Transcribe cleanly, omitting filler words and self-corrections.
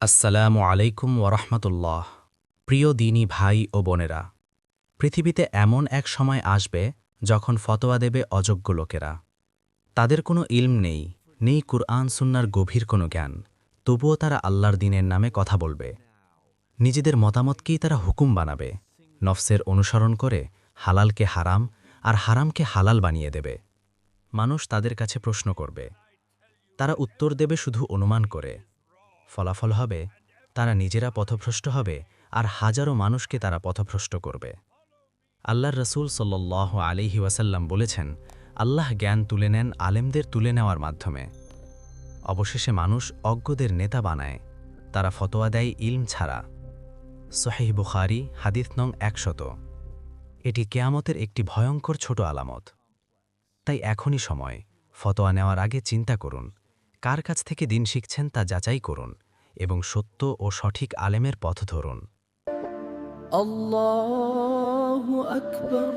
আসসালামু আলাইকুম ওরহমতুল্লাহ। প্রিয় দিনী ভাই ও বোনেরা, পৃথিবীতে এমন এক সময় আসবে যখন ফতোয়া দেবে অযোগ্য লোকেরা। তাদের কোনো ইলম নেই, নেই কুরআন সুন্নার গভীর কোনো জ্ঞান, তবুও তারা আল্লাহর দ্বীনের নামে কথা বলবে। নিজেদের মতামতকেই তারা হুকুম বানাবে, নফসের অনুসরণ করে হালালকে হারাম আর হারামকে হালাল বানিয়ে দেবে। মানুষ তাদের কাছে প্রশ্ন করবে, তারা উত্তর দেবে শুধু অনুমান করে। ফলাফল হবে তারা নিজেরা পথভ্রষ্ট হবে আর হাজারো মানুষকে তারা পথভ্রষ্ট করবে। আল্লাহর রসুল সাল্লাল্লাহু আলাইহি ওয়াসাল্লাম বলেছেন, আল্লাহ জ্ঞান তুলে নেন আলেমদের তুলে নেওয়ার মাধ্যমে। অবশেষে মানুষ অজ্ঞদের নেতা বানায়, তারা ফতোয়া দেয় ইলম ছাড়া। সহিহ বুখারী হাদিস নং ১০০। এটি কেয়ামতের একটি ভয়ঙ্কর ছোট আলামত। তাই এখনই সময়, ফতোয়া নেওয়ার আগে চিন্তা করুন, কার কাছ থেকে দিন শিখছেন তা যাচাই করুন এবং সত্য ও সঠিক আলেমের পথ ধরুন। আল্লাহু আকবার।